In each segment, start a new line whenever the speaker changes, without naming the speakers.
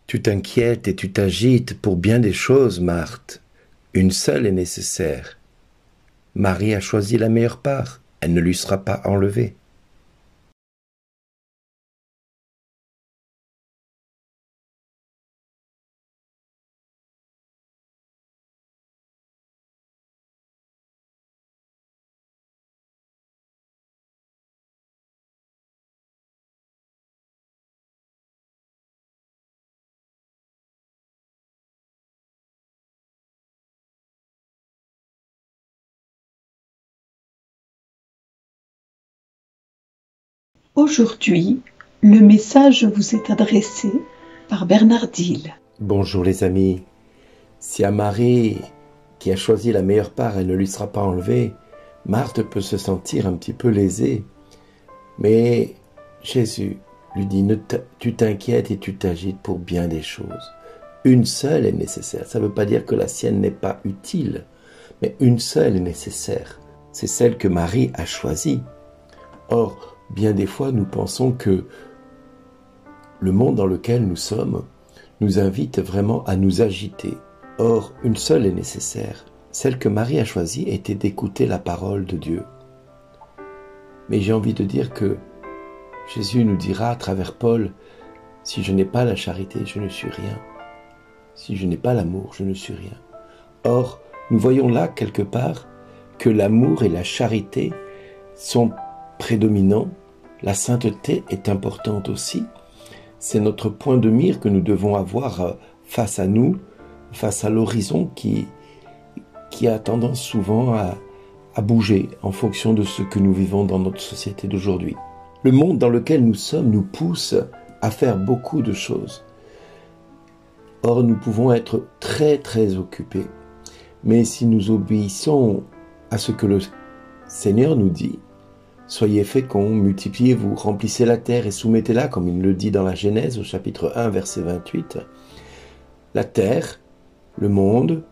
Tu t'inquiètes et tu t'agites pour bien des choses, Marthe. Une seule est nécessaire. Marie a choisi la meilleure part. Elle ne lui sera pas enlevée.
Aujourd'hui, le message vous est adressé par Bernard Dille.
Bonjour les amis. Si à Marie, qui a choisi la meilleure part, elle ne lui sera pas enlevée, Marthe peut se sentir un petit peu lésée. Mais Jésus lui dit, tu t'inquiètes et tu t'agites pour bien des choses. Une seule est nécessaire. Ça ne veut pas dire que la sienne n'est pas utile, mais une seule est nécessaire. C'est celle que Marie a choisie. Or, bien des fois, nous pensons que le monde dans lequel nous sommes nous invite vraiment à nous agiter. Or, une seule est nécessaire. Celle que Marie a choisie était d'écouter la parole de Dieu. Mais j'ai envie de dire que Jésus nous dira à travers Paul, si je n'ai pas la charité, je ne suis rien. Si je n'ai pas l'amour, je ne suis rien. Or, nous voyons là quelque part que l'amour et la charité sont prédominants. La sainteté est importante aussi. C'est notre point de mire que nous devons avoir face à nous, face à l'horizon qui a tendance souvent à bouger en fonction de ce que nous vivons dans notre société d'aujourd'hui. Le monde dans lequel nous sommes nous pousse à faire beaucoup de choses. Or, nous pouvons être très très occupés. Mais si nous obéissons à ce que le Seigneur nous dit, soyez féconds, multipliez-vous, remplissez la terre et soumettez-la, comme il le dit dans la Genèse au chapitre 1, verset 28. La terre, le monde,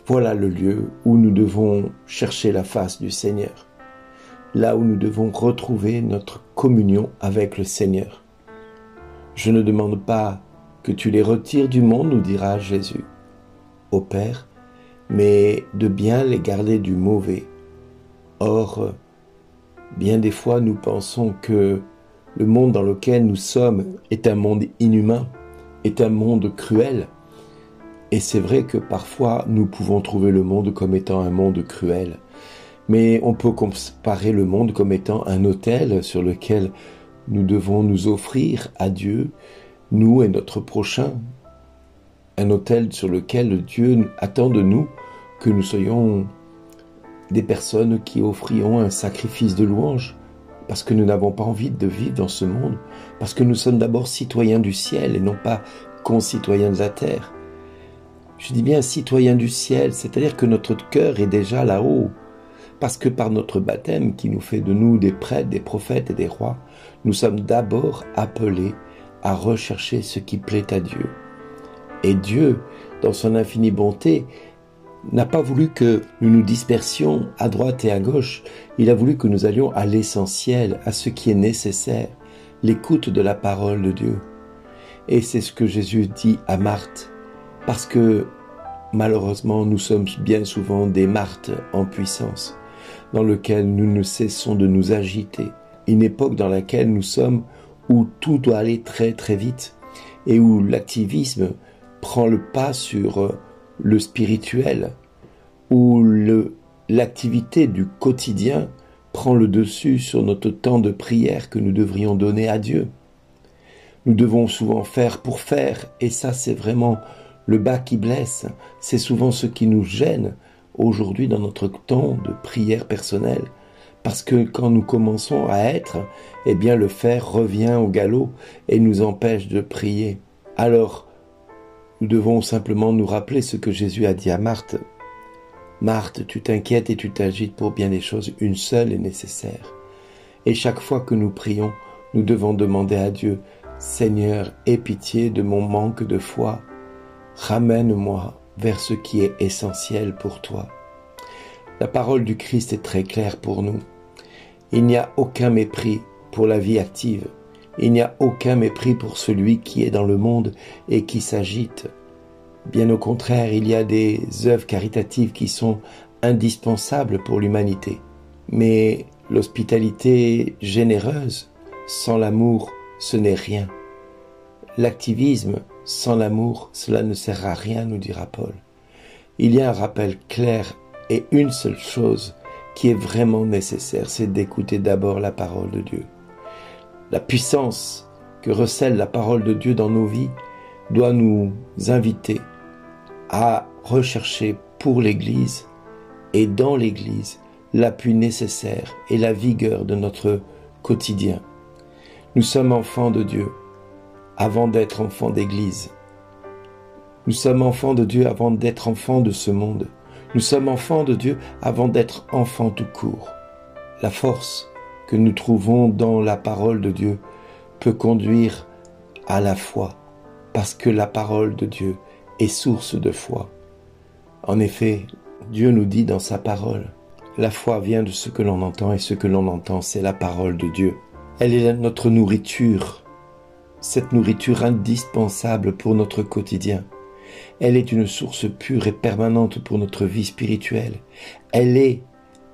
voilà le lieu où nous devons chercher la face du Seigneur. Là où nous devons retrouver notre communion avec le Seigneur. Je ne demande pas que tu les retires du monde, nous dira Jésus, au Père, mais de bien les garder du mauvais. Or, bien des fois, nous pensons que le monde dans lequel nous sommes est un monde inhumain, est un monde cruel. Et c'est vrai que parfois, nous pouvons trouver le monde comme étant un monde cruel. Mais on peut comparer le monde comme étant un autel sur lequel nous devons nous offrir à Dieu, nous et notre prochain. Un autel sur lequel Dieu attend de nous que nous soyons des personnes qui offriront un sacrifice de louange, parce que nous n'avons pas envie de vivre dans ce monde, parce que nous sommes d'abord citoyens du ciel et non pas concitoyens de la terre. Je dis bien citoyens du ciel, c'est-à-dire que notre cœur est déjà là-haut, parce que par notre baptême qui nous fait de nous des prêtres, des prophètes et des rois, nous sommes d'abord appelés à rechercher ce qui plaît à Dieu. Et Dieu, dans son infinie bonté, n'a pas voulu que nous nous dispersions à droite et à gauche. Il a voulu que nous allions à l'essentiel, à ce qui est nécessaire, l'écoute de la parole de Dieu. Et c'est ce que Jésus dit à Marthe, parce que malheureusement, nous sommes bien souvent des Marthes en puissance, dans lequel nous ne cessons de nous agiter. Une époque dans laquelle nous sommes où tout doit aller très très vite et où l'activisme prend le pas sur le spirituel, où l'activité du quotidien prend le dessus sur notre temps de prière que nous devrions donner à Dieu. Nous devons souvent faire pour faire, et ça c'est vraiment le bas qui blesse. C'est souvent ce qui nous gêne aujourd'hui dans notre temps de prière personnelle. Parce que quand nous commençons à être, eh bien le faire revient au galop et nous empêche de prier. Alors, nous devons simplement nous rappeler ce que Jésus a dit à Marthe. Marthe, tu t'inquiètes et tu t'agites pour bien des choses, une seule est nécessaire. Et chaque fois que nous prions, nous devons demander à Dieu, Seigneur, aie pitié de mon manque de foi, ramène-moi vers ce qui est essentiel pour toi. La parole du Christ est très claire pour nous. Il n'y a aucun mépris pour la vie active. Il n'y a aucun mépris pour celui qui est dans le monde et qui s'agite. Bien au contraire, il y a des œuvres caritatives qui sont indispensables pour l'humanité. Mais l'hospitalité généreuse, sans l'amour, ce n'est rien. L'activisme, sans l'amour, cela ne sert à rien, nous dira Paul. Il y a un rappel clair et une seule chose qui est vraiment nécessaire, c'est d'écouter d'abord la parole de Dieu. La puissance que recèle la parole de Dieu dans nos vies doit nous inviter à rechercher pour l'Église et dans l'Église l'appui nécessaire et la vigueur de notre quotidien. Nous sommes enfants de Dieu avant d'être enfants d'Église. Nous sommes enfants de Dieu avant d'être enfants de ce monde. Nous sommes enfants de Dieu avant d'être enfants tout court. La force que nous trouvons dans la parole de Dieu peut conduire à la foi, parce que la parole de Dieu est source de foi. En effet, Dieu nous dit dans sa parole, la foi vient de ce que l'on entend et ce que l'on entend, c'est la parole de Dieu. Elle est notre nourriture, cette nourriture indispensable pour notre quotidien. Elle est une source pure et permanente pour notre vie spirituelle. Elle est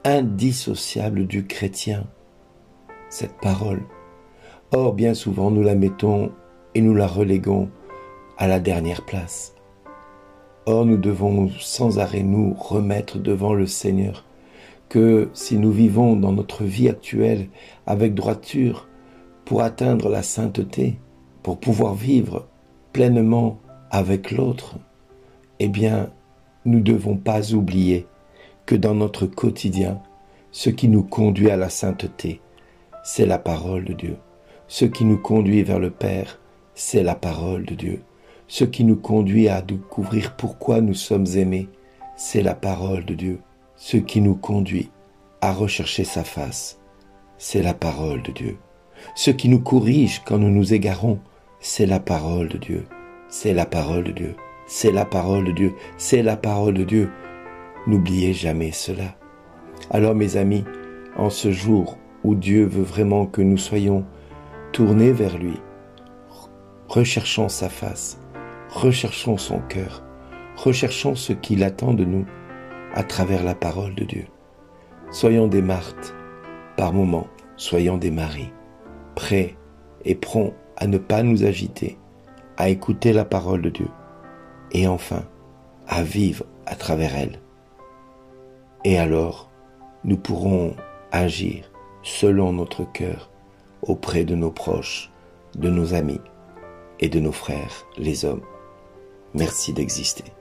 indissociable du chrétien, cette parole. Or, bien souvent, nous la mettons et nous la reléguons à la dernière place. Or, nous devons sans arrêt nous remettre devant le Seigneur, que si nous vivons dans notre vie actuelle avec droiture pour atteindre la sainteté, pour pouvoir vivre pleinement avec l'autre, eh bien, nous ne devons pas oublier que dans notre quotidien, ce qui nous conduit à la sainteté, c'est la parole de Dieu. Ce qui nous conduit vers le Père, c'est la parole de Dieu. Ce qui nous conduit à découvrir pourquoi nous sommes aimés, c'est la parole de Dieu. Ce qui nous conduit à rechercher sa face, c'est la parole de Dieu. Ce qui nous corrige quand nous nous égarons, c'est la parole de Dieu. C'est la parole de Dieu. C'est la parole de Dieu. C'est la parole de Dieu. N'oubliez jamais cela. Alors mes amis, en ce jour où Dieu veut vraiment que nous soyons tournés vers lui, recherchons sa face, recherchons son cœur, recherchons ce qu'il attend de nous à travers la parole de Dieu. Soyons des Marthe, par moments, soyons des Marie, prêts et prompts à ne pas nous agiter, à écouter la parole de Dieu, et enfin, à vivre à travers elle. Et alors, nous pourrons agir selon notre cœur auprès de nos proches, de nos amis et de nos frères, les hommes. Merci d'exister.